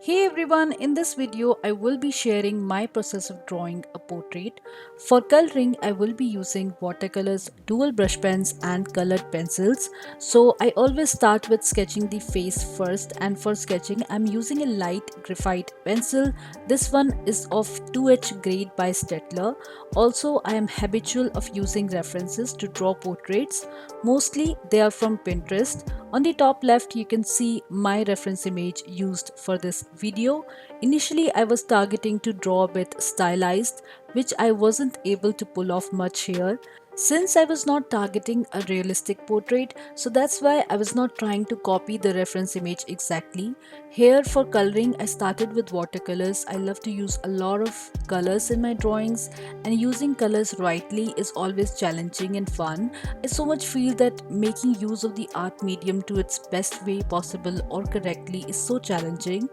Hey everyone, in this video I will be sharing my process of drawing a portrait. For coloring I will be using watercolors, dual brush pens and colored pencils. So I always start with sketching the face first, and for sketching I'm using a light graphite pencil. This one is of 2H grade by Stetler. Also I am habitual of using references to draw portraits. Mostly they are from Pinterest. On the top left you can see my reference image used for this video. Initially I was targeting to draw a bit stylized, which I wasn't able to pull off much here. Since I was not targeting a realistic portrait, so that's why I was not trying to copy the reference image exactly. Here for coloring I started with watercolors. I love to use a lot of colors in my drawings, and using colors rightly is always challenging and fun. I so much feel that making use of the art medium to its best way possible or correctly is so challenging.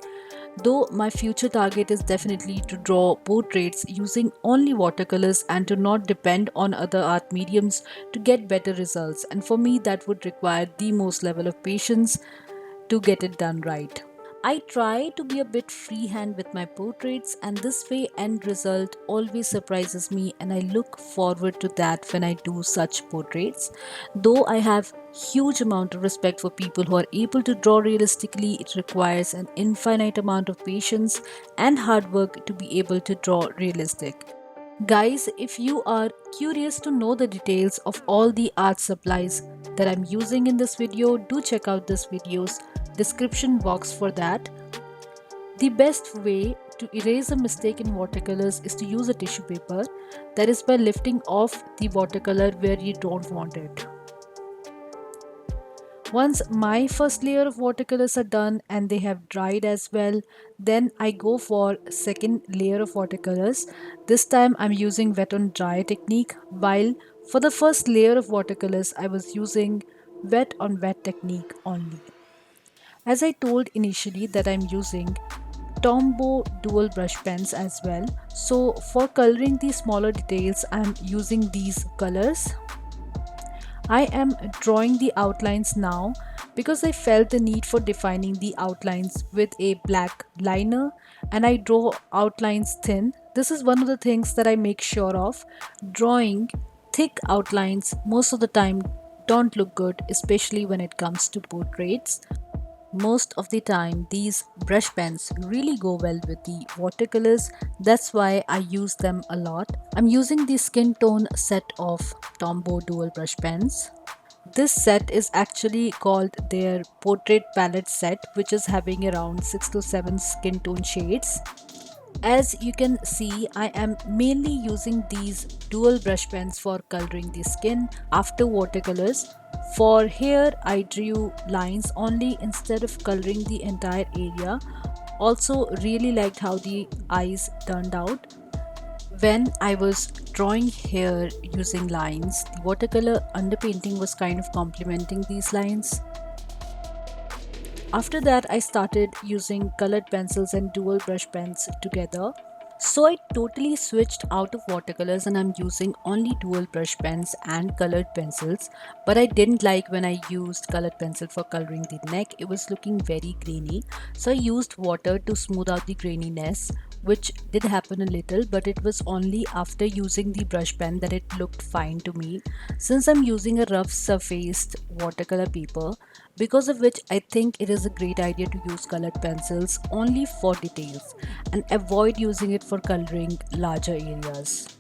Though my future target is definitely to draw portraits using only watercolors and to not depend on other art mediums to get better results, and for me that would require the most level of patience to get it done right. I try to be a bit freehand with my portraits, and this way end result always surprises me, and I look forward to that when I do such portraits. Though I have huge amount of respect for people who are able to draw realistically, it requires an infinite amount of patience and hard work to be able to draw realistic. Guys, if you are curious to know the details of all the art supplies that I'm using in this video, do check out this video's description box for that. The best way to erase a mistake in watercolors is to use a tissue paper, that is by lifting off the watercolor where you don't want it. Once my first layer of watercolors are done and they have dried as well, then I go for second layer of watercolors. This time I'm using wet on dry technique, while for the first layer of watercolors I was using wet on wet technique only. As I told initially that I'm using Tombow dual brush pens as well. So for coloring the smaller details I'm using these colors. I am drawing the outlines now because I felt the need for defining the outlines with a black liner, and I draw outlines thin. This is one of the things that I make sure of. Drawing thick outlines most of the time don't look good, especially when it comes to portraits. Most of the time these brush pens really go well with the watercolors, that's why I use them a lot. I'm using the skin tone set of Tombow dual brush pens. This set is actually called their portrait palette set, which is having around 6 to 7 skin tone shades. As you can see, I am mainly using these dual brush pens for coloring the skin after watercolors. For hair, I drew lines only instead of coloring the entire area. Also, really liked how the eyes turned out. When I was drawing hair using lines, the watercolor underpainting was kind of complementing these lines. After that, I started using colored pencils and dual brush pens together. So I totally switched out of watercolors and I'm using only dual brush pens and colored pencils. But I didn't like when I used colored pencil for coloring the neck. It was looking very grainy. So I used water to smooth out the graininess, which did happen a little, but it was only after using the brush pen that it looked fine to me. Since I'm using a rough surfaced watercolor paper, because of which I think it is a great idea to use colored pencils only for details and avoid using it for coloring larger areas.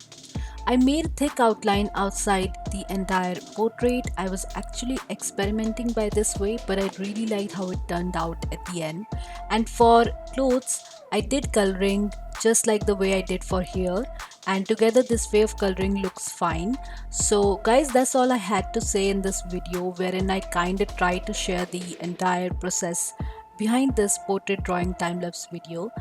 I made a thick outline outside the entire portrait. I was actually experimenting by this way, but I really liked how it turned out at the end. And for clothes, I did coloring just like the way I did for hair, and together this way of coloring looks fine. So guys, that's all I had to say in this video, wherein I kinda tried to share the entire process behind this portrait drawing time-lapse video.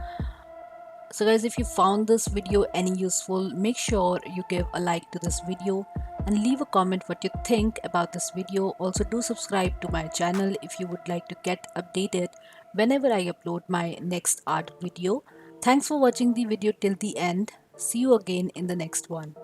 So guys, if you found this video any useful, make sure you give a like to this video and leave a comment what you think about this video. Also do subscribe to my channel if you would like to get updated whenever I upload my next art video. Thanks for watching the video till the end. See you again in the next one.